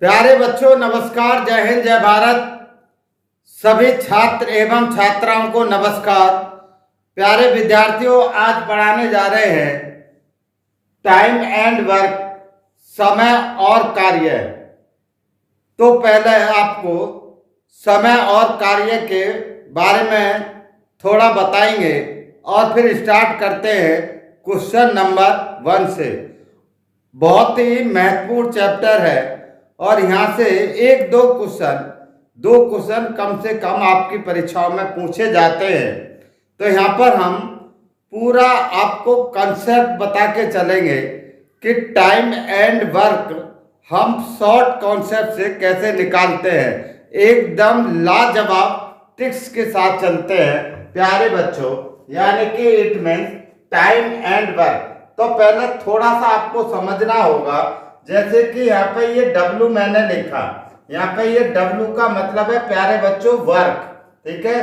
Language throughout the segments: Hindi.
प्यारे बच्चों नमस्कार, जय हिंद, जय भारत। सभी छात्र एवं छात्राओं को नमस्कार। प्यारे विद्यार्थियों, आज पढ़ाने जा रहे हैं टाइम एंड वर्क, समय और कार्य। तो पहले आपको समय और कार्य के बारे में थोड़ा बताएंगे और फिर स्टार्ट करते हैं क्वेश्चन नंबर 1 से। बहुत ही महत्वपूर्ण चैप्टर है और यहाँ से दो क्वेश्चन कम से कम आपकी परीक्षाओं में पूछे जाते हैं। तो यहाँ पर हम पूरा आपको कंसेप्ट बता के चलेंगे कि टाइम एंड वर्क हम शॉर्ट कॉन्सेप्ट से कैसे निकालते हैं। एकदम लाजवाब ट्रिक्स के साथ चलते हैं प्यारे बच्चों, यानी कि it means time and work. तो पहले थोड़ा सा आपको समझना होगा, जैसे कि यहाँ पे ये W मैंने लिखा, यहाँ पे ये W का मतलब है प्यारे बच्चों वर्क, ठीक है।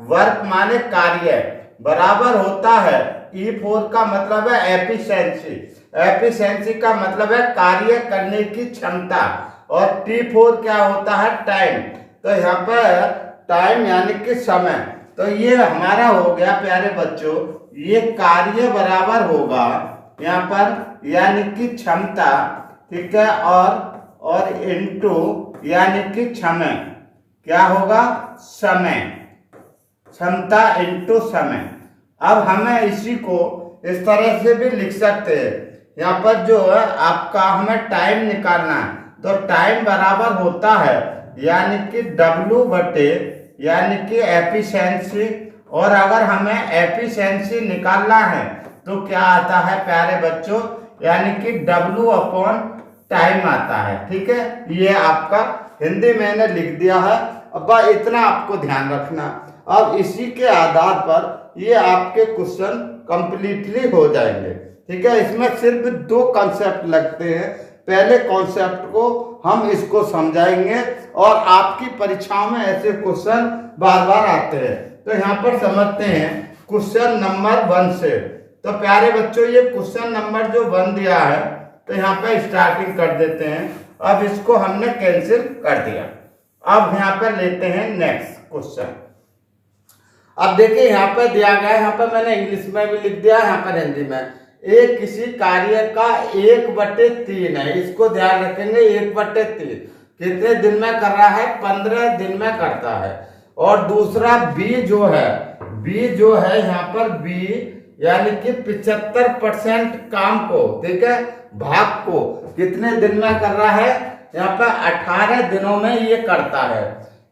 वर्क माने कार्य, बराबर होता है E4 का मतलब है एफिशिएंसी, एफिशिएंसी का मतलब है कार्य करने की क्षमता, और T4 क्या होता है टाइम। तो यहाँ पर टाइम यानी कि समय। तो ये हमारा हो गया प्यारे बच्चों, ये कार्य बराबर होगा यहाँ पर यानी कि क्षमता, ठीक है, और इनटू यानी कि समय क्या होगा, समय, क्षमता इनटू समय। अब हमें इसी को इस तरह से भी लिख सकते हैं। यहाँ पर जो है आपका हमें टाइम निकालना है, तो टाइम बराबर होता है यानी कि W बटे यानी कि एफिशिएंसी। और अगर हमें एफिशिएंसी निकालना है तो क्या आता है प्यारे बच्चों, यानी कि W अपॉन टाइम आता है, ठीक है। ये आपका हिंदी मैंने लिख दिया है, अब इतना आपको ध्यान रखना। अब इसी के आधार पर ये आपके क्वेश्चन कंप्लीटली हो जाएंगे, ठीक है। इसमें सिर्फ 2 कॉन्सेप्ट लगते हैं। पहले कॉन्सेप्ट को हम इसको समझाएंगे और आपकी परीक्षाओं में ऐसे क्वेश्चन बार बार आते हैं। तो यहाँ पर समझते हैं क्वेश्चन नंबर 1 से। तो प्यारे बच्चों, ये क्वेश्चन नंबर जो 1 दिया है, तो यहाँ पे स्टार्टिंग कर देते हैं। अब इसको हमने कैंसिल कर दिया। अब यहाँ पर लेते हैं नेक्स्ट क्वेश्चन। अब देखिए यहाँ पर दिया गया है, यहाँ पर मैंने इंग्लिश में भी लिख दिया, यहाँ पर हिंदी में। एक किसी कार्य का 1/3 है, इसको ध्यान रखेंगे। 1/3 कितने दिन में कर रहा है, 15 दिन में करता है। और दूसरा B जो है यहाँ पर B यानी कि 75% काम को, ठीक है, भाग को कितने दिन में कर रहा है, यहाँ पर 18 दिनों में ये करता है।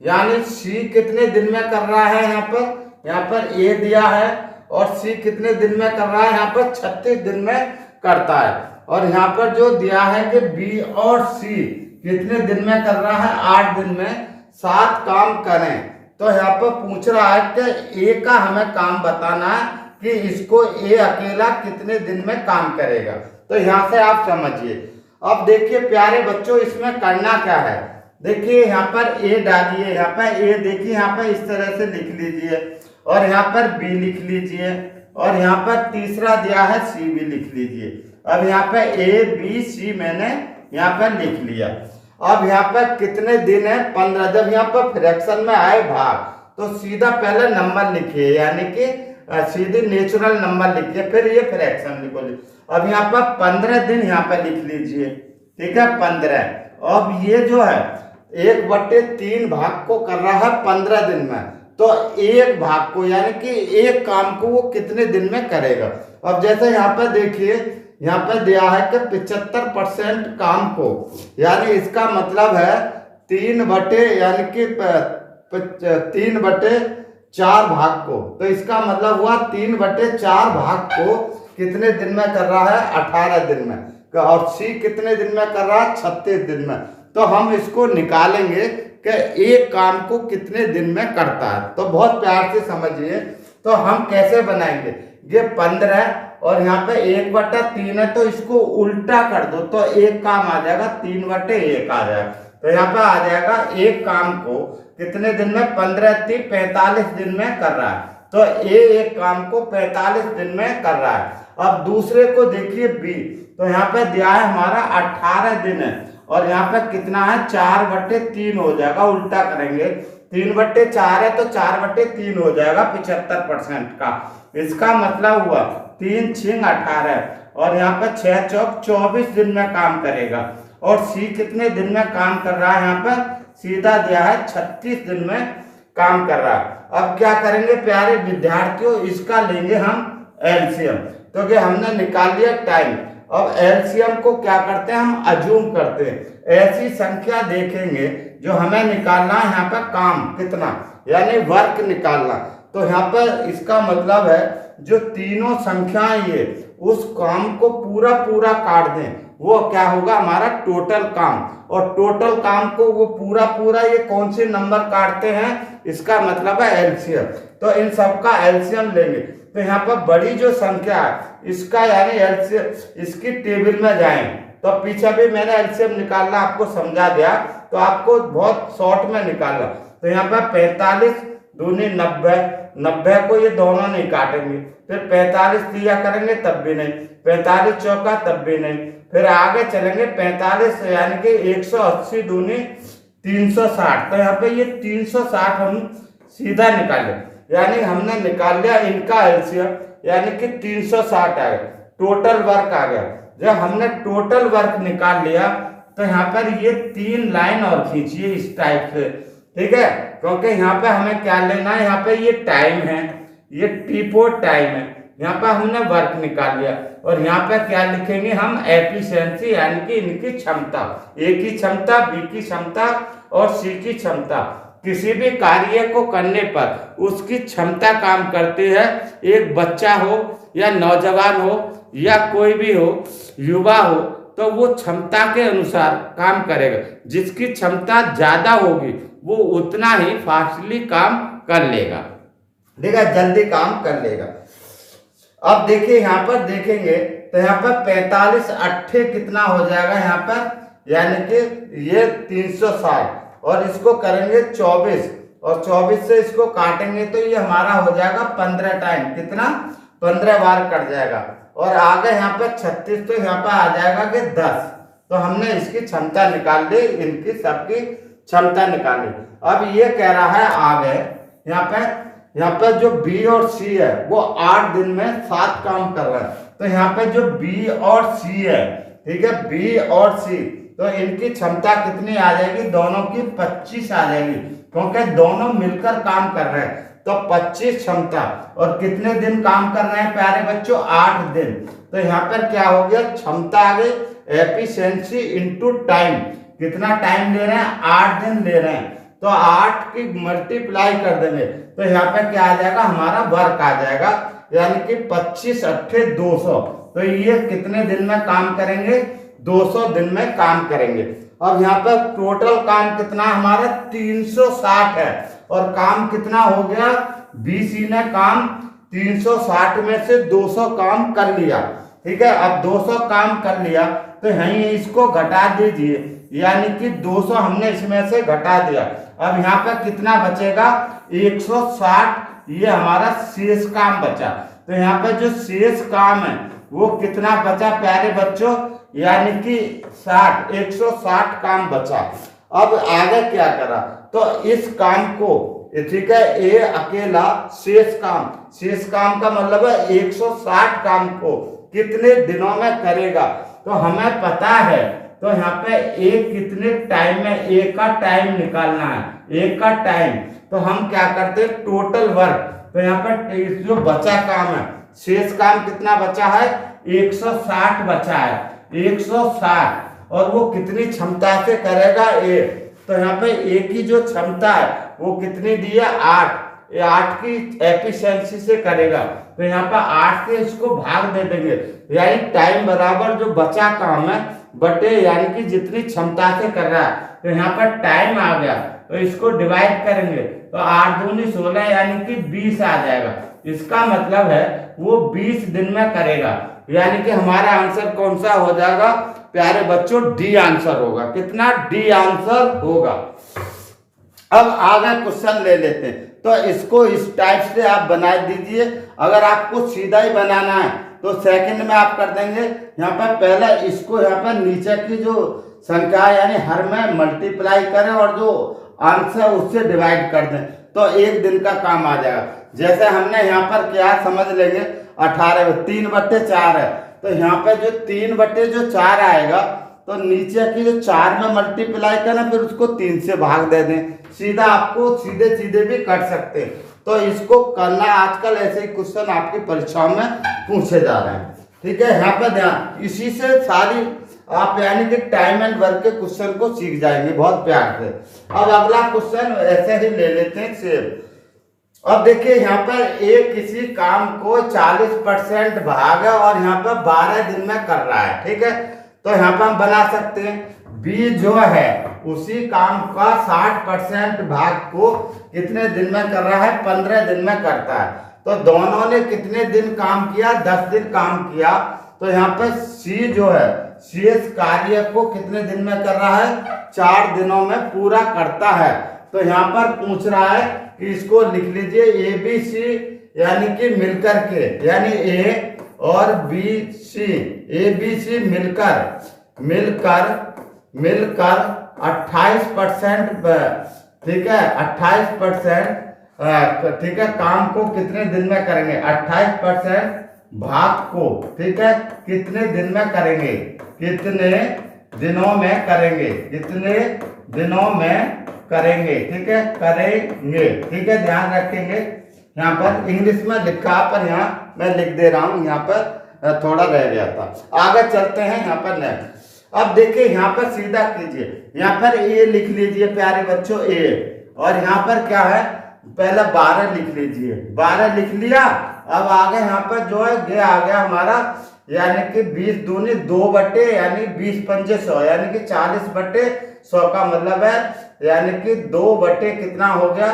यानी C कितने दिन में कर रहा है, यहाँ पर A दिया है, और C कितने दिन में कर रहा है, यहाँ पर 36 दिन में करता है। और यहाँ पर जो दिया है कि B और C कितने दिन में कर रहा है, 8 दिन में 7 काम करें। तो यहाँ पर पूछ रहा है कि A का हमें काम बताना है कि इसको A अकेला कितने दिन में काम करेगा। तो यहाँ से आप समझिए। अब देखिए प्यारे बच्चों, इसमें करना क्या है, देखिए यहाँ पर A डालिए, यहाँ पर A देखिए, यहाँ पर इस तरह से लिख लीजिए, और यहाँ पर B लिख लीजिए, और यहाँ पर तीसरा दिया है C भी लिख लीजिए। अब यहाँ पर A B C मैंने यहाँ पर लिख लिया। अब यहाँ पर कितने दिन है, 15। जब यहाँ पर फ्रैक्शन में आए भाग, तो सीधा पहले नंबर लिखिए, यानी कि सीधे नेचुरल नंबर लिखिए, फिर ये फ्रैक्शन लिखोगे। अब यहाँ पर 15 दिन यहाँ पर लिख लीजिए, ठीक है, 15। अब ये जो है 1/3 भाग को कर रहा है 15 दिन में, तो एक भाग को यानी कि एक काम को वो कितने दिन में करेगा। अब जैसे यहाँ पर देखिए, यहाँ पर दिया है कि 75% काम को, यानी इसका मतलब है 3/4 भाग को। तो इसका मतलब हुआ 3/4 भाग को कितने दिन में कर रहा है, 18 दिन में। और C कितने दिन में कर रहा है, 36 दिन में। तो हम इसको निकालेंगे कि एक काम को कितने दिन में करता है। तो बहुत प्यार से समझिए। तो हम कैसे बनाएंगे, ये 15 और यहाँ पे 1/3 है, तो इसको उल्टा कर दो, तो एक काम आ जाएगा, 3/1 आ जाएगा। तो यहाँ पे आ जाएगा एक काम को कितने दिन में, 15 45 दिन में कर रहा है। तो एक काम को 45 दिन में कर रहा है। अब दूसरे को देखिए B, तो यहाँ पे दिया है हमारा 18 दिन है, और यहाँ पे कितना है 4/3 हो जाएगा, उल्टा करेंगे 3/4 है तो 4/3 हो जाएगा 75% का। इसका मतलब हुआ 3 × 18 और यहाँ पे 6 चौक 24 दिन में काम करेगा। और सी कितने दिन में काम कर रहा है, यहाँ पर सीधा दिया है 36 दिन में काम कर रहा है। अब क्या करेंगे प्यारे विद्यार्थियों, इसका लेंगे हम एलसीएम, क्योंकि हमने निकाल लिया टाइम। अब एलसीएम को क्या करते हैं, हम अज्यूम करते हैं। ऐसी संख्या देखेंगे जो हमें निकालना है, यहाँ पर काम कितना यानी वर्क निकालना। तो यहाँ पर इसका मतलब है जो तीनों संख्याएं ये उस काम को पूरा पूरा काट दें, वो क्या होगा हमारा टोटल काम। और टोटल काम को वो पूरा पूरा ये कौन से नंबर काटते हैं, इसका मतलब है एलसीएम। तो इन सब का एलसीएम लेंगे। तो यहाँ पर बड़ी जो संख्या है इसका यानी एलसीएम, इसकी टेबल में जाएं तो पीछे भी मैंने एलसीएम निकालना आपको समझा दिया, तो आपको बहुत शॉर्ट में निकालना। तो यहाँ पर 45 दूनी 90, 90 को ये दोनों नहीं काटेंगे, फिर 45 दिया करेंगे तब भी नहीं, 45 चौका तब भी नहीं, फिर आगे चलेंगे 45 यानी कि 180 दूनी 360। तो यहाँ पे ये 360 हम सीधा निकाले, यानी हमने निकाल लिया इनका एलसीएम यानी कि 360 आ गया, टोटल वर्क आ गया। जब हमने टोटल वर्क निकाल लिया तो यहाँ पर ये 3 लाइन और खींचिए इस टाइप से, ठीक है, क्योंकि यहाँ पे हमें क्या लेना है, यहाँ पे ये टाइम है, ये T4 टाइम है, यहाँ पे हमने वर्क निकाल लिया। और यहाँ पे क्या लिखेंगे हम, एफिशिएंसी यानी कि इनकी क्षमता, ए की क्षमता, बी की क्षमता और सी की क्षमता। किसी भी कार्य को करने पर उसकी क्षमता काम करती है। एक बच्चा हो या नौजवान हो या कोई भी हो, युवा हो, तो वो क्षमता के अनुसार काम करेगा। जिसकी क्षमता ज्यादा होगी वो उतना ही फास्टली काम कर लेगा, ठीक है, जल्दी काम कर लेगा। अब देखिए यहाँ पर देखेंगे तो यहाँ पर 45 अट्ठे कितना हो जाएगा यहाँ पर, यानी कि ये 360 और इसको करेंगे 24 और 24 से इसको काटेंगे तो ये हमारा हो जाएगा 15 टाइम, कितना 15 बार कट जाएगा। और आगे यहाँ पर 36 तो यहाँ पर आ जाएगा कि 10। तो हमने इसकी क्षमता निकाल ली, इनकी सबकी क्षमता निकाली। अब ये कह रहा है आगे यहाँ पर जो बी और सी है वो 8 दिन में 7 काम कर रहा है। तो यहाँ पे जो बी और सी है, ठीक है, बी और सी, तो इनकी क्षमता कितनी आ जाएगी, दोनों की 25 आ जाएगी, क्योंकि दोनों मिलकर काम कर रहे हैं। तो 25 क्षमता और कितने दिन काम कर रहे हैं प्यारे बच्चों, 8 दिन। तो यहाँ पर क्या हो गया, क्षमता आ गई, एफिशिएंसी इनटू टाइम, कितना टाइम ले रहे हैं, 8 दिन ले रहे हैं। तो 8 की मल्टीप्लाई कर देंगे तो यहाँ पे क्या आ जाएगा, हमारा वर्क आ जाएगा, यानी कि 25 अट्ठे 200। तो ये कितने दिन में काम करेंगे, 200 दिन में काम करेंगे। अब यहाँ पर टोटल काम कितना हमारा 360 है और काम कितना हो गया, बीसी ने काम 360 में से 200 काम कर लिया, ठीक है। अब 200 काम कर लिया तो यहीं इसको घटा दीजिए, यानी कि 200 हमने इसमें से घटा दिया। अब यहाँ पर कितना बचेगा, 160, ये हमारा शेष काम बचा। तो यहाँ पर जो शेष काम है वो कितना बचा प्यारे बच्चों, यानी कि 160 काम बचा। अब आगे क्या करा, तो इस काम को, ठीक है, ए अकेला शेष काम का मतलब है 160 काम को कितने दिनों में करेगा, तो हमें पता है। तो यहाँ पे ए कितने टाइम में, ए का टाइम निकालना है, ए का टाइम। तो हम क्या करते हैं, टोटल वर्क। तो यहाँ पर जो बचा काम है, शेष काम कितना बचा है, 160 बचा है, 160, और वो कितनी क्षमता से करेगा, ए। तो यहाँ पे ए की जो क्षमता है वो कितनी दी है, 8, 8 की एफिशिएंसी से करेगा। तो यहाँ पर 8 से इसको भाग दे देंगे, यानी टाइम बराबर जो बचा काम है बटे यानी कि जितनी क्षमता से कर रहा है। तो यहाँ पर टाइम आ गया, तो इसको डिवाइड करेंगे तो 8 दूनी 16 यानी कि 20 आ जाएगा। इसका मतलब है वो 20 दिन में करेगा, यानी कि हमारा आंसर कौन सा हो जाएगा प्यारे बच्चों, डी आंसर होगा। कितना, डी आंसर होगा। अब आगे क्वेश्चन ले लेते हैं। तो इसको इस टाइप से आप बना दीजिए। अगर आपको सीधा ही बनाना है तो सेकंड में आप कर देंगे। यहाँ पर पहला इसको यहाँ पर नीचे की जो संख्या यानी हर में मल्टीप्लाई करें और जो अंश है उससे डिवाइड कर दें तो एक दिन का काम आ जाएगा। जैसे हमने यहाँ पर क्या समझ लेंगे 18 3/4 है, तो यहाँ पे जो 3/4 आएगा तो नीचे की जो 4 में मल्टीप्लाई करें फिर उसको 3 से भाग दे दें, सीधा आपको सीधे सीधे भी कर सकते हैं। तो इसको करना आजकल ऐसे ही क्वेश्चन आपकी परीक्षाओं में पूछे जा रहे हैं। ठीक है, यहाँ पर ध्यान, इसी से सारी आप यानी कि टाइम एंड वर्क के क्वेश्चन को सीख जाएंगे बहुत प्यार से। अब अगला क्वेश्चन ऐसे ही ले लेते हैं सेव। अब देखिए यहाँ पर ए किसी काम को 40% भाग है और यहाँ पर 12 दिन में कर रहा है। ठीक है, तो यहाँ पर हम बना सकते हैं बी जो है उसी काम का 60% भाग को कितने दिन में कर रहा है, 15 दिन में करता है। तो दोनों ने कितने दिन काम किया, 10 दिन काम किया। तो यहाँ पर सी जो है शेष कार्य को कितने दिन में कर रहा है, 4 दिनों में पूरा करता है। तो यहाँ पर पूछ रहा है कि इसको लिख लीजिए ए बी सी यानी कि मिलकर के, यानी ए और B C, A B C मिलकर 28%, ठीक है 28%, ठीक है, काम को कितने दिन में करेंगे, 28% भाग को, ठीक है, कितने दिन में करेंगे, कितने दिनों में करेंगे, कितने दिनों में करेंगे, ठीक है, करेंगे। ठीक है, ध्यान रखेंगे। यहाँ पर इंग्लिश में लिखा पर यहाँ मैं लिख दे रहा हूँ, यहाँ पर थोड़ा रह गया था। आगे चलते हैं यहाँ पर नेक्स्ट। अब देखिए यहाँ पर सीधा कीजिए, यहाँ पर ए लिख लीजिए प्यारे बच्चों ए, और यहाँ पर क्या है पहले 12 लिख लीजिए, 12 लिख लिया। अब आगे यहाँ पर जो है ये आ गया हमारा, यानी कि 20 दूनी 2 बटे यानी 20 पंजे 100 यानी कि 40/100 का मतलब है, यानी कि 2 बटे कितना हो गया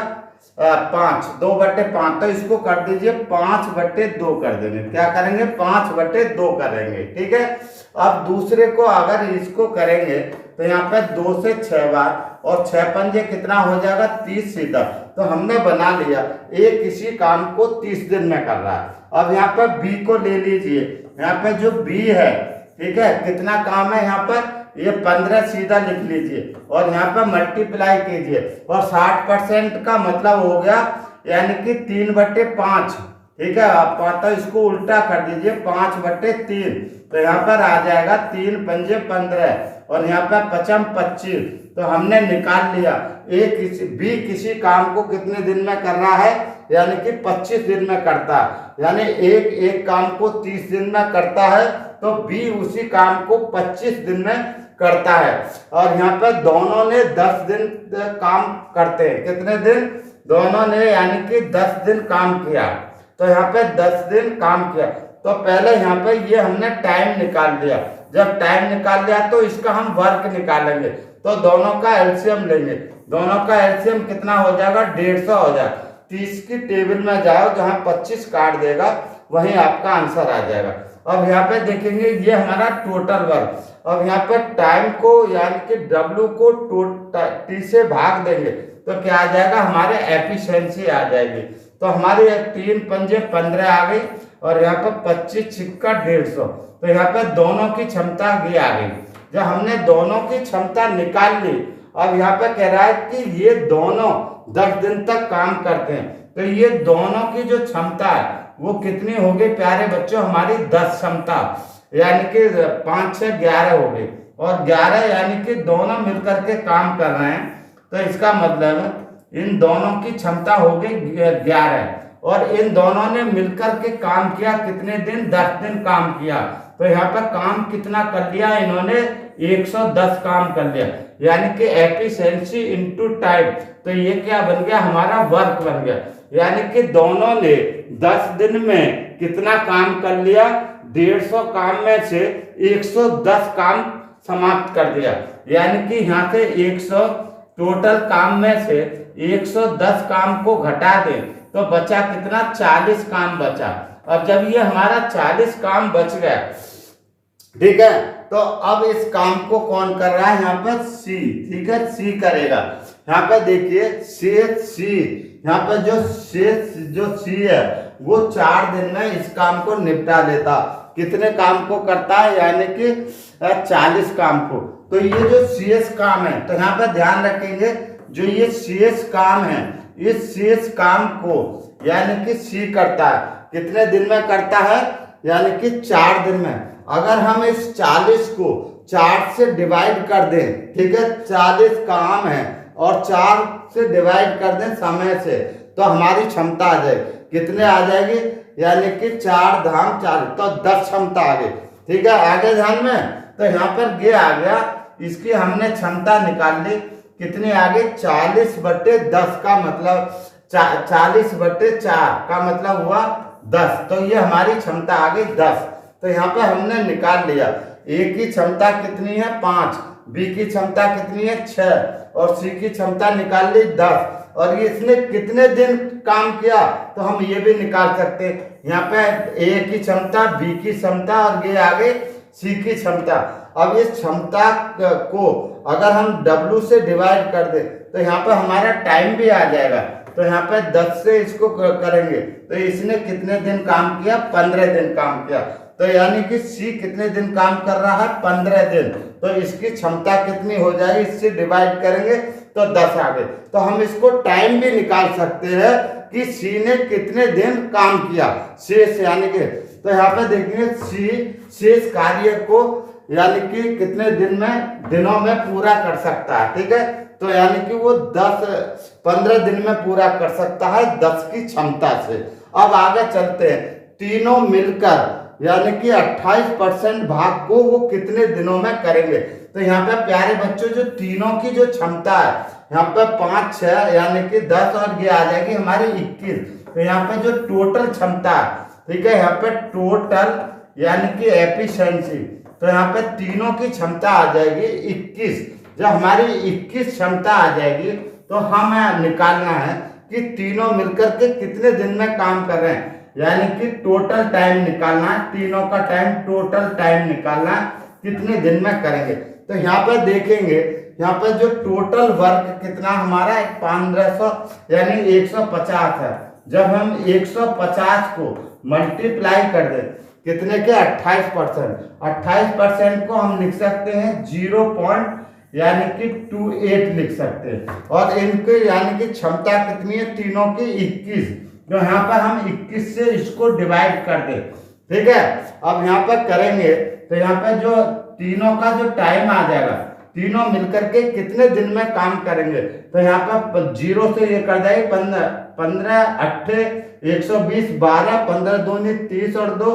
5, 2/5। तो इसको कर दीजिए 5/2 कर देंगे। क्या करेंगे, 5/2 करेंगे। ठीक है, अब दूसरे को अगर इसको करेंगे तो यहाँ पे 2 से 6 बार और 6 पंजे कितना हो जाएगा 30 सीधा। तो हमने बना लिया ए किसी काम को 30 दिन में कर रहा है। अब यहाँ पर बी को ले लीजिए, यहाँ पे जो बी है, ठीक है, कितना काम है यहाँ पर, ये 15 सीधा लिख लीजिए और यहाँ पर मल्टीप्लाई कीजिए, और 60% का मतलब हो गया यानी कि 3/5। ठीक है, आप तो इसको उल्टा कर दीजिए 5/3। तो यहाँ पर आ जाएगा 3 पंजे 15 और यहाँ पर 5 25। तो हमने निकाल लिया बी किसी काम को कितने दिन में कर रहा है, यानी कि 25 दिन में करता है। यानी एक काम को 30 दिन में करता है तो बी उसी काम को 25 दिन में करता है। और यहाँ पे दोनों ने 10 दिन काम करते हैं, कितने दिन, दोनों ने यानी कि 10 दिन काम किया। तो यहाँ पे 10 दिन काम किया। तो पहले यहाँ पे ये हमने टाइम निकाल लिया, जब टाइम निकाल लिया तो इसका हम वर्क निकालेंगे। तो दोनों का एलसीएम लेंगे, दोनों का एलसीएम कितना हो जाएगा 150 हो जाएगा। 30 की टेबल में जाओ, जहाँ 25 काट देगा वहीं आपका आंसर आ जाएगा। अब यहाँ पे देखेंगे ये हमारा टोटल वर्क। अब यहाँ पे टाइम को यानी कि W को T से भाग देंगे तो क्या आ जाएगा, हमारे एफिशिएंसी आ जाएगी। तो हमारी 3 पंजे 15 आ गई और यहाँ पर 25 छिक्का 150। तो यहाँ पे दोनों की क्षमता ये आ गई। जब हमने दोनों की क्षमता निकाल ली, अब यहाँ पे कह रहा है कि ये दोनों 10 दिन तक काम करते हैं। तो ये दोनों की जो क्षमता है वो कितनी हो गई प्यारे बच्चों, हमारी 10 क्षमता, यानी कि 5 से 11 हो गई। और 11 यानी कि दोनों मिलकर के काम कर रहे हैं। तो इसका मतलब इन दोनों की क्षमता हो गई 11 और इन दोनों ने मिलकर के काम किया कितने दिन, 10 दिन काम किया। तो यहाँ पर काम कितना कर लिया इन्होंने, 110 काम कर लिया, यानी कि एफिशिएंसी इनटू टाइम। तो ये क्या बन गया, हमारा वर्क बन गया। यानी कि दोनों ने 10 दिन में कितना काम कर लिया, 150 काम में से 110 काम समाप्त कर दिया। यानी कि यहाँ से 100 टोटल काम में से 110 काम को घटा दें तो बचा कितना, 40 काम बचा। अब जब ये हमारा 40 काम बच गया, ठीक है, तो अब इस काम को कौन कर रहा है, यहाँ पर सी। ठीक है, सी करेगा। यहाँ पे देखिए सी, यहाँ पे जो सी है वो 4 दिन में इस काम को निपटा लेता। कितने काम को करता है, यानी कि 40 काम को। तो ये जो CS काम है, तो यहाँ पे ध्यान रखेंगे जो ये CS काम है, इस CS काम को यानी कि C करता है, कितने दिन में करता है, यानी कि 4 दिन में। अगर हम इस 40 को 4 से डिवाइड कर दें, ठीक है, 40 काम है और 4 से डिवाइड कर दें समय से, तो हमारी क्षमता आ जाएगी, कितने आ जाएगी, यानी कि 4 धाम 40, तो 10 क्षमता आ गई। ठीक है, आगे ध्यान में, तो यहाँ पर ये आ गया, इसकी हमने क्षमता निकाल ली, कितनी आ गई, 40/10 का मतलब 40/4 का मतलब हुआ 10, तो ये हमारी क्षमता आ गई 10। तो यहाँ पे हमने निकाल लिया, A की क्षमता कितनी है 5, B की क्षमता कितनी है 6 और C की क्षमता निकाल ली 10। और ये इसने कितने दिन काम किया, तो हम ये भी निकाल सकते हैं। यहाँ पे A की क्षमता, B की क्षमता और ये आगे C की क्षमता। अब इस क्षमता को अगर हम W से डिवाइड कर दे, तो यहाँ पे हमारा टाइम भी आ जाएगा। तो यहाँ पे 10 से इसको करेंगे, तो इसने कितने दिन काम किया, 15 दिन काम किया। तो यानी कि C कितने दिन काम कर रहा है, 15 दिन। तो इसकी क्षमता कितनी हो जाएगी, इससे डिवाइड करेंगे तो 10 आ गए। तो हम इसको टाइम भी निकाल सकते हैं कि C ने कितने दिन काम किया, शेष यानी कि। तो यहाँ पे देखेंगे C शेष कार्य को यानी कि कितने दिनों में पूरा कर सकता है। ठीक है, तो यानी कि वो 15 दिन में पूरा कर सकता है 10 की क्षमता से। अब आगे चलते हैं, तीनों मिलकर यानी कि 28% भाग को वो कितने दिनों में करेंगे। तो यहाँ पे प्यारे बच्चों जो तीनों की जो क्षमता है, यहाँ पे 5 6 यानी कि 10 और ये आ जाएगी हमारी 21। तो यहाँ पे जो टोटल क्षमता है, ठीक है, यहाँ पे टोटल यानी कि एफिशिएंसी, तो यहाँ पे तीनों की क्षमता आ जाएगी 21। जब हमारी 21 क्षमता आ जाएगी, तो हमें निकालना है कि तीनों मिलकर के कितने दिन में काम कर रहे हैं, यानी कि टोटल टाइम निकालना है, तीनों का टाइम, टोटल टाइम निकालना है, कितने दिन में करेंगे। तो यहाँ पे देखेंगे, यहाँ पे जो टोटल वर्क कितना हमारा 1500 यानी 150 है। जब हम 150 को मल्टीप्लाई कर दें कितने के, 28%, 28% को हम लिख सकते हैं 0. यानी कि 28 लिख सकते हैं। और इनके यानी कि क्षमता कितनी है तीनों की 21, जो यहाँ पर हम 21 से इसको डिवाइड कर दे। ठीक है, अब यहाँ पर करेंगे तो यहाँ पे जो तीनों का जो टाइम आ जाएगा, तीनों मिलकर के कितने दिन में काम करेंगे। तो यहाँ पर 0 से ये कर जाएगी 15 8 120 12 15 दूनी 30 और 2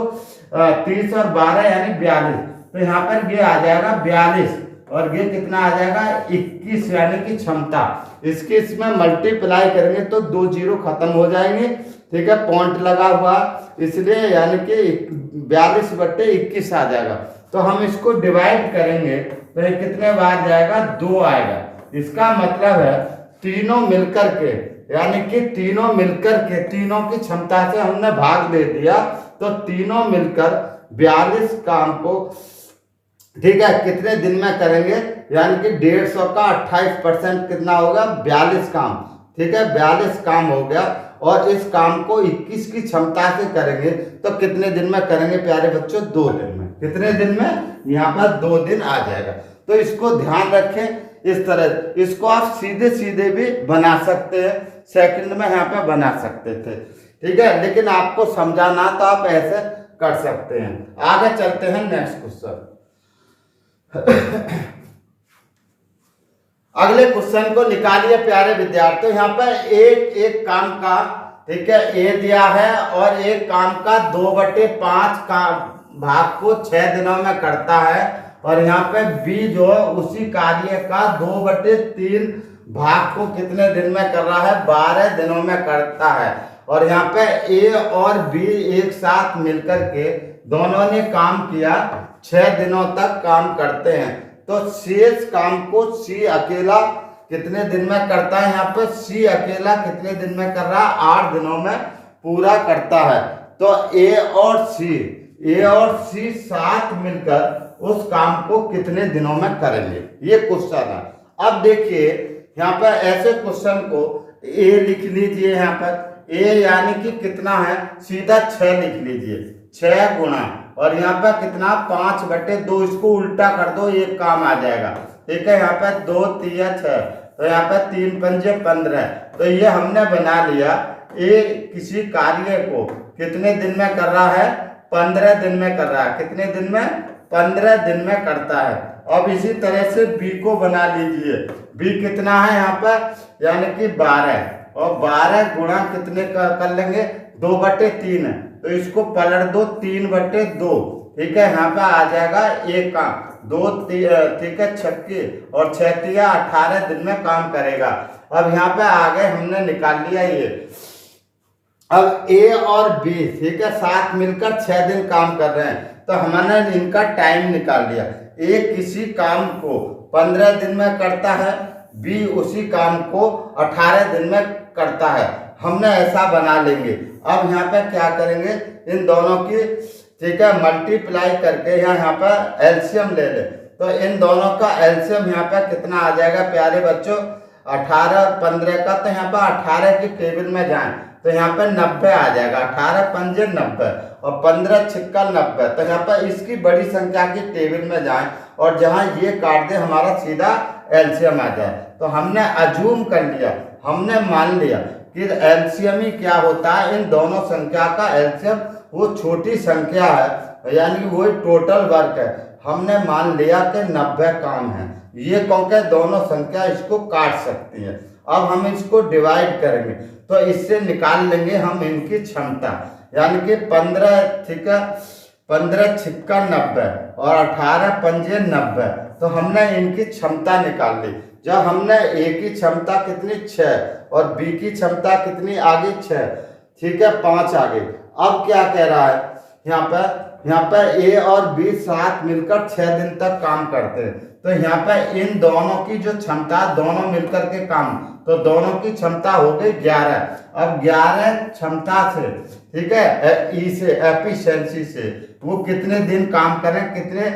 30 और 12 यानी 42। तो यहाँ पर ये आ जाएगा 42 और ये कितना आ जाएगा 21 यानी कि क्षमता। इसके इसमें मल्टीप्लाई करेंगे तो 2 0 खत्म हो जाएंगे। ठीक है, पॉइंट लगा हुआ इसलिए यानी कि 42/21 आ जाएगा। तो हम इसको डिवाइड करेंगे तो ये कितने बार जाएगा, 2 आएगा। इसका मतलब है तीनों मिलकर के यानी कि तीनों मिलकर के तीनों की क्षमता से हमने भाग दे दिया, तो तीनों मिलकर 42 काम को, ठीक है, कितने दिन में करेंगे, यानी कि 150 का 28% कितना होगा, 42 काम। ठीक है, 42 काम हो गया और इस काम को 21 की क्षमता से करेंगे तो कितने दिन में करेंगे प्यारे बच्चों, 2 दिन में। कितने दिन में, यहाँ पर 2 दिन आ जाएगा। तो इसको ध्यान रखें, इस तरह इसको आप सीधे सीधे भी बना सकते हैं, सेकंड में यहाँ पे बना सकते थे। ठीक है, लेकिन आपको समझाना तो आप ऐसे कर सकते हैं। आगे चलते हैं नेक्स्ट क्वेश्चन। अगले क्वेश्चन को निकालिए प्यारे विद्यार्थियों। यहाँ पर एक काम का, ठीक है, ए दिया है और एक काम का 2/5 का भाग को 6 दिनों में करता है, और यहाँ पे बी जो है उसी कार्य का 2/3 भाग को कितने दिन में कर रहा है, 12 दिनों में करता है। और यहाँ पे ए और बी एक साथ मिलकर के दोनों ने काम किया, 6 दिनों तक काम करते हैं। तो शेष काम को सी अकेला कितने दिन में करता है, यहाँ पे सी अकेला कितने दिन में कर रहा है, 8 दिनों में पूरा करता है। तो ए और सी साथ मिलकर उस काम को कितने दिनों में करेंगे, ये क्वेश्चन है। अब देखिए यहाँ पर ऐसे क्वेश्चन को ए लिख लीजिए, यहाँ पर ए यानी कि कितना है, सीधा 6 लिख लीजिए, 6 गुणा और यहाँ पर कितना 5/2, इसको उल्टा कर दो, एक काम आ जाएगा। ठीक है। यहाँ पे 2 तिया 6, तो यहाँ पे 3 पंजे 15। तो ये हमने बना लिया। ये किसी कार्य को कितने दिन में कर रहा है? 15 दिन में कर रहा है। कितने दिन में? 15 दिन में करता है। अब इसी तरह से बी को बना लीजिए। बी कितना है यहाँ पर? यानी कि 12, और 12 गुणा कितने कर लेंगे? 2/3। तो इसको पलट दो 3/2, ठीक है। यहाँ पे आ जाएगा एक काम 2, ठीक है, 6 और 6 18 दिन में काम करेगा। अब यहाँ पे आगे हमने निकाल लिया ये। अब ए और बी, ठीक है, साथ मिलकर 6 दिन काम कर रहे हैं, तो हमने इनका टाइम निकाल लिया। ए किसी काम को 15 दिन में करता है, बी उसी काम को 18 दिन में करता है। हमने ऐसा बना लेंगे। अब यहाँ पे क्या करेंगे? इन दोनों की, ठीक है, मल्टीप्लाई करके यहाँ पर एलसीएम ले ले। तो इन दोनों का एलसीएम यहाँ पे कितना आ जाएगा प्यारे बच्चों? 18 15 का, तो यहाँ पर 18 की टेबल में जाएं तो यहाँ पे 90 आ जाएगा। 18 पंजे 90 और 15 छिक्का 90। तो यहाँ पर इसकी बड़ी संख्या की टेबल में जाएं और जहाँ ये काट दे हमारा सीधा एलसीएम आ जाए। तो हमने अज्यूम कर लिया, हमने मान लिया कि एलसीएम ही क्या होता है? इन दोनों संख्या का एलसीएम वो छोटी संख्या है, यानी कि वही टोटल वर्क है। हमने मान लिया कि 90 काम है। ये क्योंकि दोनों संख्या इसको काट सकती है। अब हम इसको डिवाइड करेंगे तो इससे निकाल लेंगे हम इनकी क्षमता, यानी कि 15, ठीक है, 15 छिक्का 90 और 18 पंजे 90। तो हमने इनकी क्षमता निकाल ली। जब हमने ए की क्षमता कितनी? 6 और बी की क्षमता कितनी आगे? 6, ठीक है, 5 आगे। अब क्या कह रहा है यहाँ पर ए और बी साथ मिलकर 6 दिन तक काम करते हैं। तो यहाँ पे इन दोनों की जो क्षमता, दोनों मिलकर के काम, तो दोनों की क्षमता हो गई 11। अब 11 क्षमता से, ठीक है, ई से एफिशिएंसी से वो कितने दिन काम करें? कितने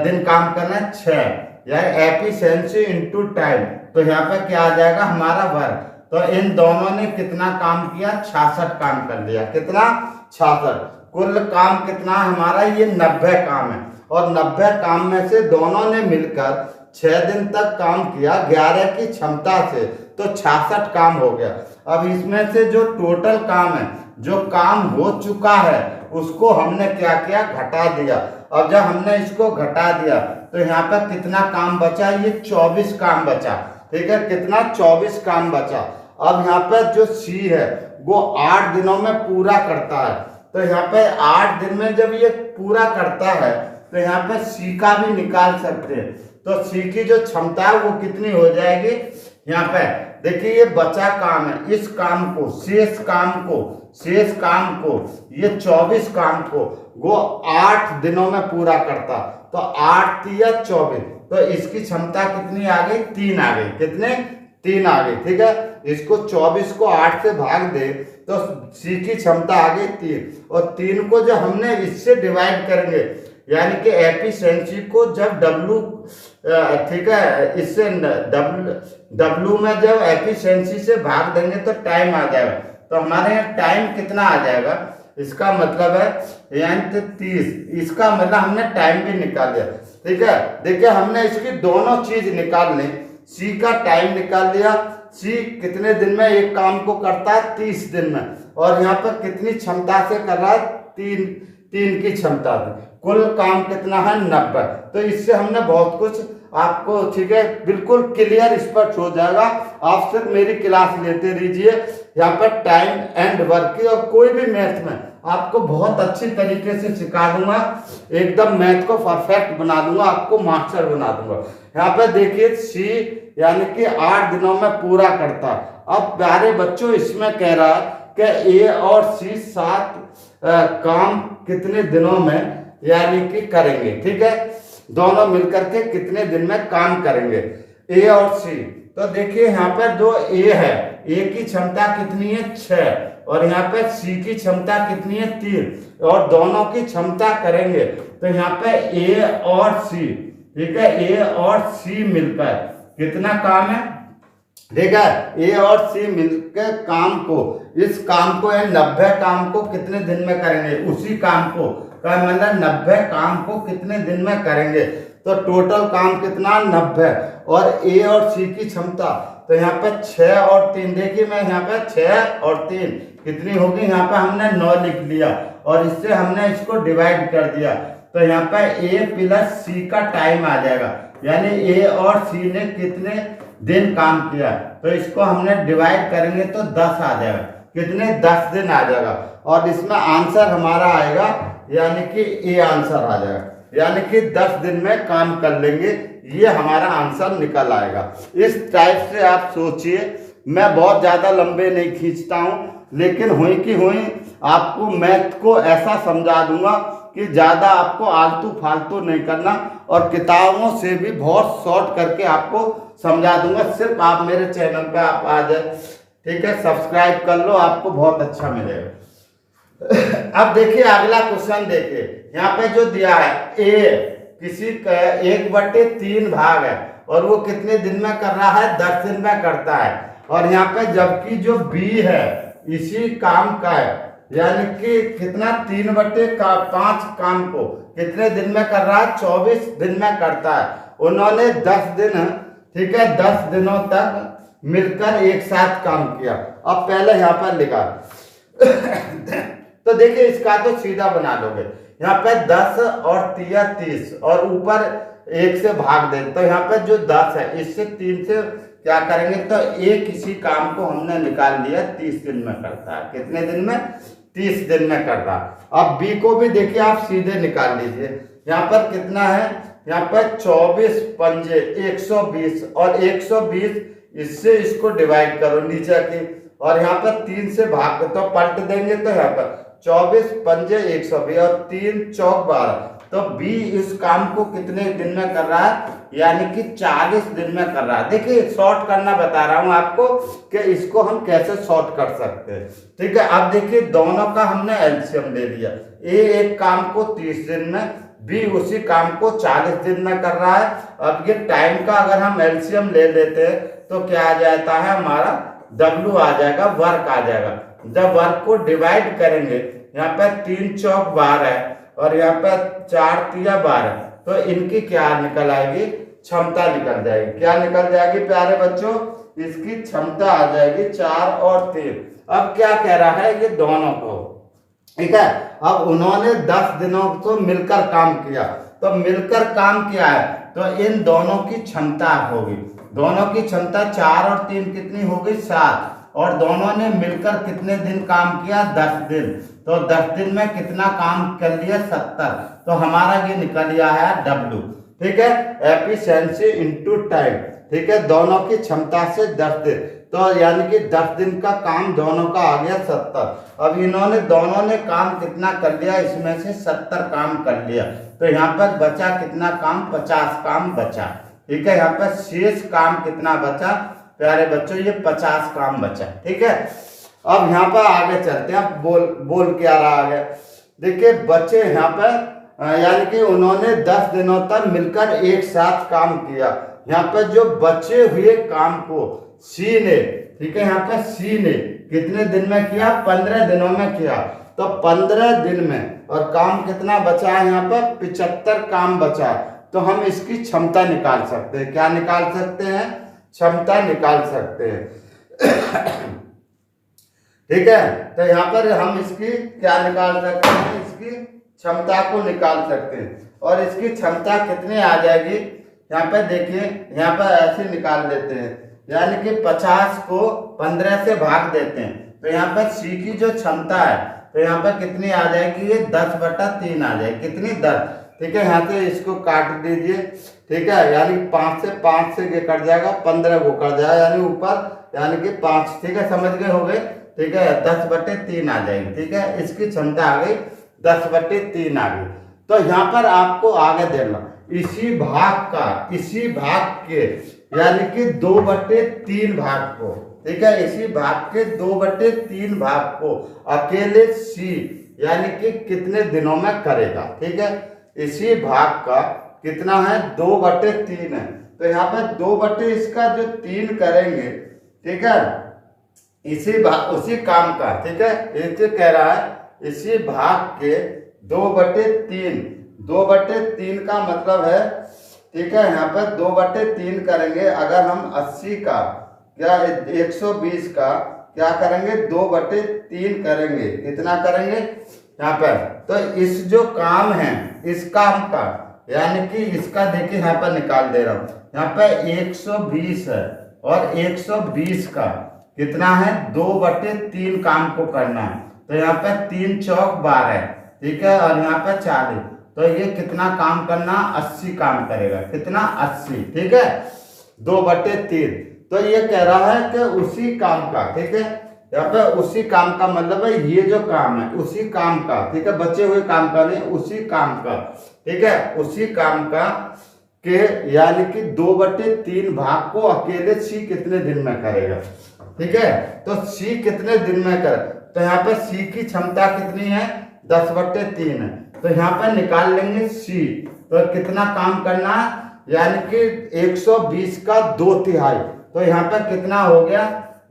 दिन काम करें? 6, यानी एफिशिएंसी इनटू टाइम। तो यहाँ पे क्या आ जाएगा हमारा वर्क। तो इन दोनों ने कितना काम किया? 66 काम कर लिया। कितना? 66। कुल काम कितना हमारा? ये 90 काम है। और 90 काम में से दोनों ने मिलकर 6 दिन तक काम किया 11 की क्षमता से, तो 66 काम हो गया। अब इसमें से जो टोटल काम है, जो काम हो चुका है, उसको हमने क्या किया? घटा दिया। अब जब हमने इसको घटा दिया तो यहाँ पर कितना काम बचा? ये 24 काम बचा, ठीक है। कितना? 24 काम बचा। अब यहाँ पर जो सी है वो 8 दिनों में पूरा करता है। तो यहाँ पे 8 दिन में जब ये पूरा करता है तो यहाँ पे सी का भी निकाल सकते हैं। तो सी की जो क्षमता है वो कितनी हो जाएगी? यहाँ पे देखिए ये बचा काम है, इस काम को, शेष काम को ये 24 काम को वो 8 दिनों में पूरा करता। तो 8 तिया 24, तो इसकी क्षमता कितनी आ गई? 3 आ गई। कितने? 3 आ गई, ठीक है। इसको 24 को 8 से भाग दे तो सी की क्षमता आ गई 3, और 3 को जो हमने इससे डिवाइड करेंगे, यानी कि एफिशिएंसी को जब डब्लू, ठीक है, इससे डब्लू में जब एफिशिएंसी से भाग देंगे तो टाइम आ जाएगा। तो हमारे यहाँ टाइम कितना आ जाएगा? इसका मतलब है यानी 30। इसका मतलब हमने टाइम भी निकाल लिया, ठीक है। देखिए हमने इसकी दोनों चीज निकाल ली। सी का टाइम निकाल लिया। सी कितने दिन में एक काम को करता है? 30 दिन में। और यहाँ पर कितनी क्षमता से कर रहा है? 3 की क्षमता से। कुल काम कितना है? 90। तो इससे हमने बहुत कुछ आपको, ठीक है, बिल्कुल क्लियर स्पष्ट हो जाएगा। आप सिर्फ मेरी क्लास लेते रहिए। यहाँ पर टाइम एंड वर्क की और कोई भी मैथ में आपको बहुत अच्छी तरीके से सिखा दूंगा। एकदम मैथ को परफेक्ट बना दूंगा, आपको मास्टर बना दूंगा। यहाँ पे देखिए सी यानी कि 8 दिनों में पूरा करता। अब प्यारे बच्चों इसमें कह रहा है कि ए और सी 7 काम कितने दिनों में यानी कि करेंगे, ठीक है। दोनों मिलकर के कितने दिन में काम करेंगे, ए और सी। तो देखिए यहाँ पर जो ए है, ए की क्षमता कितनी है? 6, और यहाँ पे सी की क्षमता कितनी है? 3, और दोनों की क्षमता करेंगे तो यहाँ पे ए और सी, ठीक है, ए और सी मिलकर कितना काम है? देखा, ए और सी मिलकर काम को, इस काम को 90 काम को कितने दिन में करेंगे? उसी काम को का मतलब 90 काम को कितने दिन में करेंगे? तो टोटल काम कितना 90। और ए और सी की क्षमता तो यहाँ पे 6 और 3, देखिए मैं यहाँ पे 6 और 3 कितनी होगी, यहाँ पे हमने 9 लिख लिया और इससे हमने इसको डिवाइड कर दिया। तो यहाँ पे ए प्लस सी का टाइम आ जाएगा, यानी ए और सी ने कितने दिन काम किया, तो इसको हमने डिवाइड करेंगे तो 10 आ जाएगा, कितने 10 दिन आ जाएगा। और इसमें आंसर हमारा आएगा, यानी कि ए आंसर आ जाएगा, यानी कि 10 दिन में काम कर लेंगे, ये हमारा आंसर निकल आएगा। इस टाइप से आप सोचिए, मैं बहुत ज्यादा लंबे नहीं खींचता हूँ, लेकिन हुई की हुई आपको मैथ को ऐसा समझा दूंगा कि ज्यादा आपको आलतू फालतू नहीं करना, और किताबों से भी बहुत शॉर्ट करके आपको समझा दूंगा। सिर्फ आप मेरे चैनल पे आप आ जाए, ठीक है, सब्सक्राइब कर लो, आपको बहुत अच्छा मिलेगा। अब देखिए अगला क्वेश्चन, देखिए यहाँ पे जो दिया है ए किसी का 1/3 भाग है और वो कितने दिन में कर रहा है, 10 दिन में करता है। और यहाँ पे जबकि जो बी है इसी काम का है, यानी कि कितना 3/5 काम को कितने दिन में कर रहा है, 24 दिन में करता है। उन्होंने 10 दिन, ठीक है, 10 दिनों तक मिलकर एक साथ काम किया। अब पहले यहाँ पर लिखा तो देखिए इसका तो सीधा बना लोगे, यहाँ पे 10 और 30 और ऊपर 1 से भाग दे, तो यहाँ पे जो 10 है इससे 3 से क्या करेंगे, तो एक इसी काम को हमने निकाल लिया 30 दिन में करता है। कितने दिन में, 30 दिन में कर रहा है। अब बी को भी देखिए आप सीधे निकाल लीजिए, यहाँ पर कितना है, यहाँ पर 24 पंजे 120 और 120 इससे इसको डिवाइड करो नीचे की, और यहाँ पर 3 से भाग तो पलट देंगे, तो यहाँ पर 24 पंजे 120 और 3 चौक 12, तो बी इस काम को कितने दिन में कर रहा है, यानी कि 40 दिन में कर रहा है। देखिए शॉर्ट करना बता रहा हूं आपको कि इसको हम कैसे शॉर्ट कर सकते हैं, ठीक है। अब देखिए दोनों का हमने एलसीएम ले लिया, ए एक काम को 30 दिन में, बी उसी काम को 40 दिन में कर रहा है। अब ये टाइम का अगर हम एलसीएम ले लेते हैं तो क्या आ जाता है, हमारा W आ जाएगा, वर्क आ जाएगा। जब वर्क को डिवाइड करेंगे, यहाँ पे 3 चौक 12 है और यहाँ पे 4 तिया 12, तो इनकी क्या निकल आएगी, क्षमता निकल जाएगी। क्या निकल जाएगी प्यारे बच्चों, इसकी क्षमता आ जाएगी 4 और 3। अब क्या कह रहा है, ये दोनों को, ठीक है। अब उन्होंने 10 दिनों को मिलकर काम किया, तो मिलकर काम किया है तो इन दोनों की क्षमता होगी, दोनों की क्षमता 4 और 3 कितनी होगी, 7, और दोनों ने मिलकर कितने दिन काम किया, 10 दिन, तो 10 दिन में कितना काम कर लिया, 70, तो हमारा ये निकल गया है W, ठीक है, एफिशिएंसी इनटू टाइम, ठीक है, दोनों की क्षमता से 10 दिन, तो यानी कि 10 दिन का काम दोनों का आ गया 70। अब इन्होंने दोनों ने काम कितना कर लिया, इसमें से 70 काम कर लिया, तो यहाँ पर बचा कितना काम, 50 काम बचा, ठीक है। यहाँ पर शेष काम कितना बचा प्यारे बच्चों, ये 50 काम बचा, ठीक है। अब यहाँ पर आगे चलते हैं, बोल क्या रहा है, देखिए बच्चे यहाँ पर यानी कि उन्होंने 10 दिनों तक मिलकर एक साथ काम किया। यहाँ पर जो बचे हुए काम को सी ने, ठीक है, यहाँ पर सी ने कितने दिन में किया, 15 दिनों में किया, तो 15 दिन में, और काम कितना बचा है, यहाँ पर 75 काम बचा है, तो हम इसकी क्षमता निकाल सकते हैं। क्या निकाल सकते हैं, क्षमता निकाल सकते हैं, ठीक है। तो यहाँ पर हम इसकी क्या निकाल सकते हैं, इसकी क्षमता को निकाल सकते हैं, और इसकी क्षमता कितनी आ जाएगी, यहाँ पे देखिए, यहाँ पर ऐसे निकाल देते हैं, यानी कि 50 को 15 से भाग देते हैं, तो यहाँ पर सी की जो क्षमता है, तो यहाँ पर कितनी आ जाएगी, ये 10/3 आ जाएगी, कितनी 10, ठीक है। यहाँ से इसको काट दीजिए, ठीक है, यानी 5 से ये कट जाएगा, 15 को कट जाएगा, यानी ऊपर यानी कि 5, ठीक है, समझ गए, हो गए, ठीक है, 10/3 आ जाएगी, ठीक है, इसकी क्षमता आ गई 10/3 आ गई। तो यहाँ पर आपको आगे देना, इसी भाग के यानी कि 2/3 भाग को, ठीक है, इसी भाग के 2/3 भाग को अकेले सी यानी कि कितने दिनों में करेगा, ठीक है। इसी भाग का कितना है, 2/3 है, तो यहाँ पर 2 इसका जो 3 करेंगे, ठीक है, इसी भाग उसी काम का, ठीक है, इसे कह रहा है इसी भाग के 2/3 का मतलब है ठीक है। यहाँ पर 2/3 करेंगे, अगर हम 80 का क्या 120 का क्या करेंगे 2/3 करेंगे, कितना करेंगे यहाँ पर। तो इस जो काम है इस काम का यानी कि इसका देखिए यहाँ पर निकाल दे रहा हूं, यहाँ पर 120 है और 120 का कितना है 2/3 काम को करना है। तो यहाँ पर 3 चौक 12, ठीक है, और यहाँ पर 40, तो ये कितना काम करना 80 काम करेगा, कितना 80, ठीक है 2/3। तो ये कह रहा है कि उसी काम का, ठीक है, यहाँ पे उसी काम का मतलब है ये जो काम है उसी काम का, ठीक है, बचे हुए काम का नहीं, उसी काम का, ठीक है, उसी काम का के यानी कि 2/3 भाग को अकेले सी कितने दिन में करेगा, ठीक है। तो सी कितने दिन में करे, तो यहाँ पे सी की क्षमता कितनी है 10/3 है, तो यहाँ पर निकाल लेंगे सी, तो कितना काम करना है यानी कि 120 का 2/3, तो यहाँ पर कितना हो गया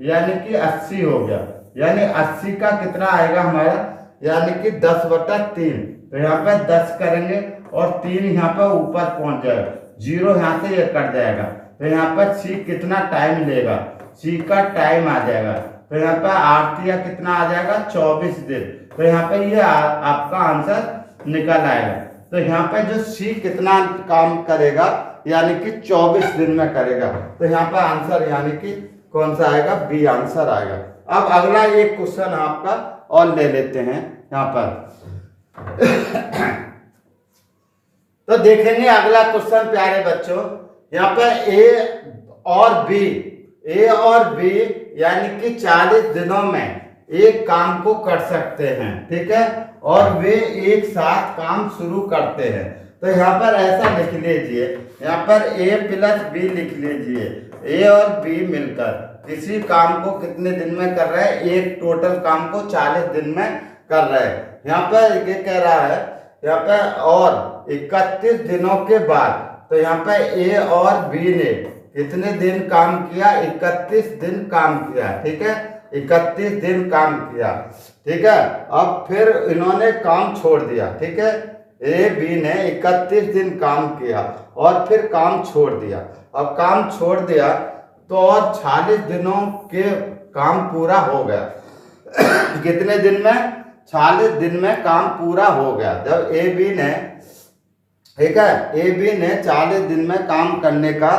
यानी कि 80 हो गया, यानी 80 का कितना आएगा हमारा यानी कि 10/3, तो यहाँ पर 10 करेंगे और 3 यहाँ पर ऊपर पहुंच जाएगा, 0 यहाँ से ये कट जाएगा, तो यहाँ पर सी कितना टाइम लेगा, सी का टाइम आ जाएगा, तो यहाँ पर 8 या कितना आ जाएगा 24 दिन, तो यहाँ पर ये आपका आंसर निकल आएगा। तो यहाँ पे जो सी कितना काम करेगा यानी कि 24 दिन में करेगा, तो यहाँ पर आंसर यानी कि कौन सा आएगा बी आंसर आएगा। अब अगला एक क्वेश्चन आपका और ले लेते हैं यहाँ पर तो देखेंगे अगला क्वेश्चन प्यारे बच्चों, यहाँ पर ए और बी यानी कि 40 दिनों में एक काम को कर सकते हैं, ठीक है, और वे एक साथ काम शुरू करते हैं। तो यहाँ पर ऐसा लिख लीजिए, यहाँ पर a + b लिख लीजिए, a और b मिलकर किसी काम को कितने दिन में कर रहे हैं, एक टोटल काम को 40 दिन में कर रहे हैं। यहाँ पर ये कह रहा है यहाँ पर और 31 दिनों के बाद, तो यहाँ पर a और b ने कितने दिन काम किया 31 दिन काम किया, ठीक है, 31 दिन काम किया, ठीक है। अब फिर इन्होंने काम छोड़ दिया, ठीक है, ए बी ने 31 दिन काम किया और फिर काम छोड़ दिया। अब काम छोड़ दिया तो और 40 दिनों के काम पूरा हो गया कितने दिन में 40 दिन में काम पूरा हो गया। जब ए बी ने, ठीक है, ए बी ने 40 दिन में काम करने का,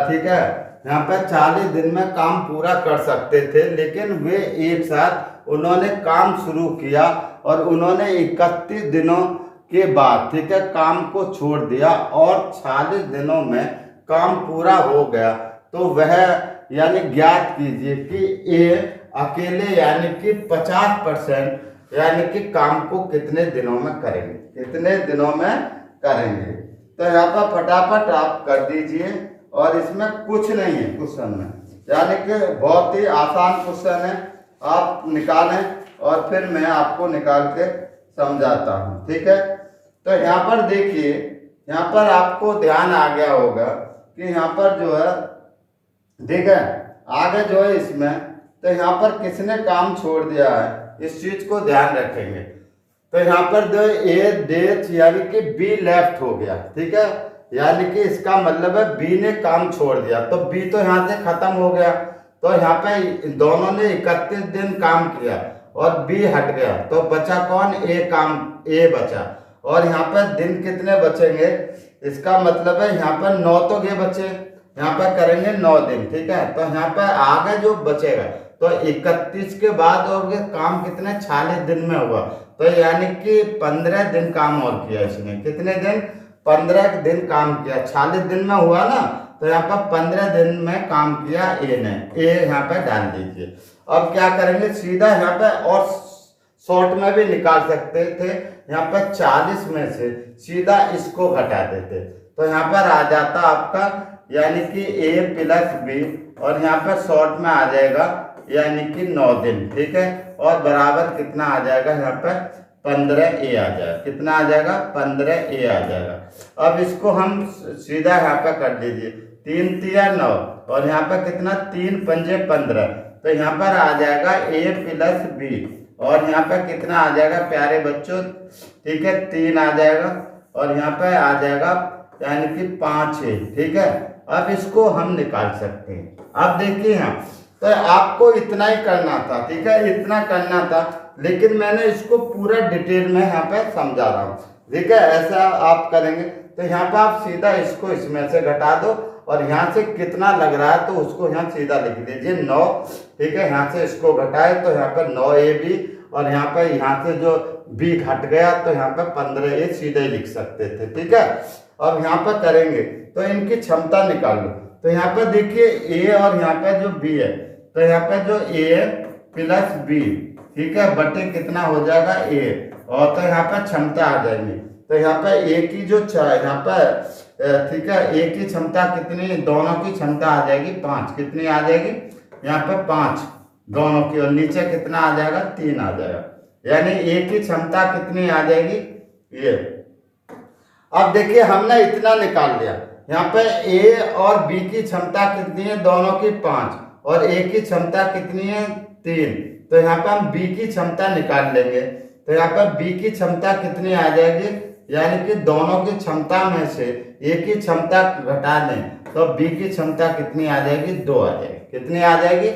ठीक है, यहाँ पर 40 दिन में काम पूरा कर सकते थे, लेकिन वे एक साथ उन्होंने काम शुरू किया और उन्होंने 31 दिनों के बाद, ठीक है, काम को छोड़ दिया और 40 दिनों में काम पूरा हो गया। तो वह यानी ज्ञात कीजिए कि ए अकेले यानी कि 50% यानी कि काम को कितने दिनों में करेंगे, कितने दिनों में करेंगे। तो यहाँ पर फटाफट आप कर दीजिए और इसमें कुछ नहीं है क्वेश्चन में, यानी कि बहुत ही आसान क्वेश्चन है, आप निकालें और फिर मैं आपको निकाल के समझाता हूँ, ठीक है। तो यहाँ पर देखिए, यहाँ पर आपको ध्यान आ गया होगा कि यहाँ पर जो है, ठीक है, आगे जो है इसमें, तो यहाँ पर किसने काम छोड़ दिया है इस चीज को ध्यान रखेंगे। तो यहाँ पर जो ए डेथ यानी कि बी लेफ्ट हो गया, ठीक है, यानी कि इसका मतलब है बी ने काम छोड़ दिया, तो बी तो यहाँ से खत्म हो गया, तो यहाँ पे दोनों ने 31 दिन काम किया और बी हट गया, तो बचा कौन ए बचा, और यहाँ पर दिन कितने बचेंगे, इसका मतलब है यहाँ पर 9 तो ये बचे, यहाँ पर करेंगे 9 दिन, ठीक है। तो यहाँ पर आगे जो बचेगा तो 31 के बाद और ये काम कितने 40 दिन में हुआ, तो यानी कि 15 दिन काम और किया इसने, कितने दिन 15 दिन काम किया, 40 दिन में हुआ ना, तो यहाँ पर 15 दिन में काम किया ए ने, ए यहाँ पे डाल दीजिए। अब क्या करेंगे सीधा यहाँ पे, और शॉर्ट में भी निकाल सकते थे, यहाँ पर 40 में से सीधा इसको घटा देते, तो यहाँ पर आ जाता आपका यानी कि a + b, और यहाँ पर शॉर्ट में आ जाएगा यानी कि 9 दिन, ठीक है, और बराबर कितना आ जाएगा यहाँ पर 15a आ जाएगा, कितना आ जाएगा 15a आ जाएगा। अब इसको हम सीधा यहाँ पर कर लीजिए, 3 तिया 9 और यहाँ पर कितना 3 पंजे 15, तो यहाँ पर आ जाएगा a + b, और यहाँ पर कितना आ जाएगा प्यारे बच्चों, ठीक है, 3 आ जाएगा और यहाँ पर आ जाएगा यानी कि 5a, ठीक है। अब इसको हम निकाल सकते हैं। अब देखिए यहाँ तो आपको इतना ही करना था, ठीक है, इतना करना था, लेकिन मैंने इसको पूरा डिटेल में यहाँ पे समझा रहा हूँ, ठीक है। ऐसा आप करेंगे तो यहाँ पे आप सीधा इसको इसमें से घटा दो और यहाँ से कितना लग रहा है तो उसको यहाँ सीधा लिख दीजिए 9, ठीक है। यहाँ से इसको घटाए तो यहाँ पे 9ab और यहाँ से जो b घट गया तो यहाँ पे 15a सीधे ही लिख सकते थे, ठीक है। अब यहाँ पर करेंगे तो इनकी क्षमता निकाल लो। तो यहाँ पर देखिए a और यहाँ पे जो b है, तो यहाँ पे जो a प्लस b, ठीक है, बटे कितना हो जाएगा a, और तो यहाँ पर क्षमता आ जाएगी। तो यहाँ पे a की जो यहाँ पर, ठीक है, a की क्षमता कितनी, दोनों की क्षमता आ जाएगी 5, कितनी आ जाएगी यहाँ पे 5 दोनों की, और नीचे कितना आ जाएगा 3 आ जाएगा, यानी a की क्षमता कितनी आ जाएगी ये। अब देखिए हमने इतना निकाल लिया। यहाँ पे a और b की क्षमता कितनी है, दोनों की 5, और a की क्षमता कितनी है 3। तो यहाँ पे हम b की क्षमता निकाल लेंगे। तो यहाँ पे b की क्षमता कितनी आ जाएगी, यानी कि दोनों की क्षमता में से a की क्षमता घटा दें तो b की क्षमता कितनी आ जाएगी, 2 आ जाएगी। कितनी आ जाएगी,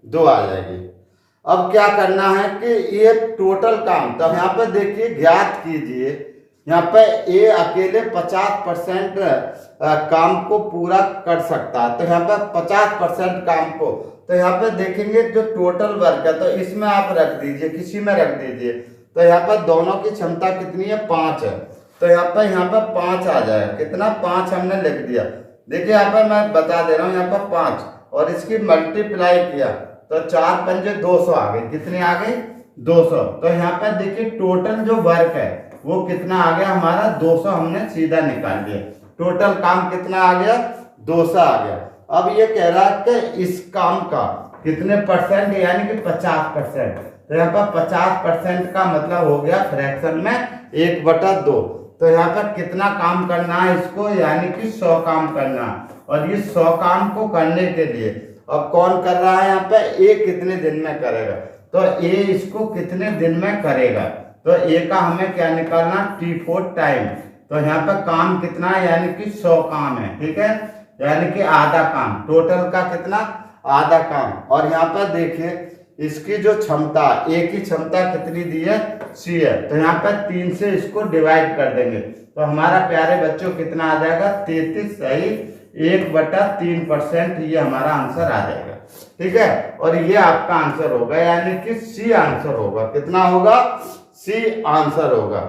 2 आ जाएगी। अब क्या करना है कि ये टोटल काम, तो यहाँ पे देखिए ज्ञात कीजिए, यहाँ पे ए अकेले 50% काम को पूरा कर सकता है। तो यहाँ पे 50% काम को, तो यहाँ पे देखेंगे जो टोटल वर्क है तो इसमें आप रख दीजिए, किसी में रख दीजिए। तो यहाँ पर दोनों की क्षमता कितनी है, 5 है। तो यहाँ पर 5 आ जाएगा, कितना 5 हमने लिख दिया। देखिए यहाँ पर मैं बता दे रहा हूँ, यहाँ पर 5 और इसकी मल्टीप्लाई किया तो 4 पंजे 200 आ गई। कितनी आ गई, 200। तो यहाँ पर देखिए टोटल जो वर्क है वो कितना आ गया हमारा, 200 हमने सीधा निकाल दिया। टोटल काम कितना आ गया, 200 आ गया। अब ये कह रहा है कि इस काम का कितने परसेंट, यानी कि 50%। तो यहाँ पर 50% का मतलब हो गया फ्रैक्शन में 1/2। तो यहाँ पर कितना काम करना है इसको, यानी कि 100 काम करना। और ये 100 काम को करने के लिए अब कौन कर रहा है, यहाँ पे ए कितने दिन में करेगा, तो ए इसको कितने दिन में करेगा। तो ए का हमें क्या निकालना, T4 टाइम। तो यहाँ पे काम कितना है, यानी कि 100 काम है, ठीक है, यानी कि आधा काम, टोटल का कितना, आधा काम। और यहाँ पर देखिए इसकी जो क्षमता, ए की क्षमता कितनी दी है, सी है। तो यहाँ पर 3 से इसको डिवाइड कर देंगे तो हमारा प्यारे बच्चों कितना आ जाएगा, 33 सही 1/3%। ये हमारा आंसर आ जाएगा, ठीक है। और ये आपका आंसर होगा, यानी कि सी आंसर होगा। कितना होगा, सी आंसर होगा।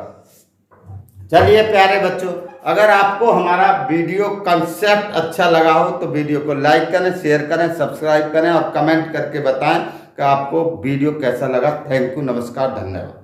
चलिए प्यारे बच्चों, अगर आपको हमारा वीडियो कंसेप्ट अच्छा लगा हो तो वीडियो को लाइक करें, शेयर करें, सब्सक्राइब करें और कमेंट करके बताएं कि आपको वीडियो कैसा लगा। थैंक यू, नमस्कार, धन्यवाद।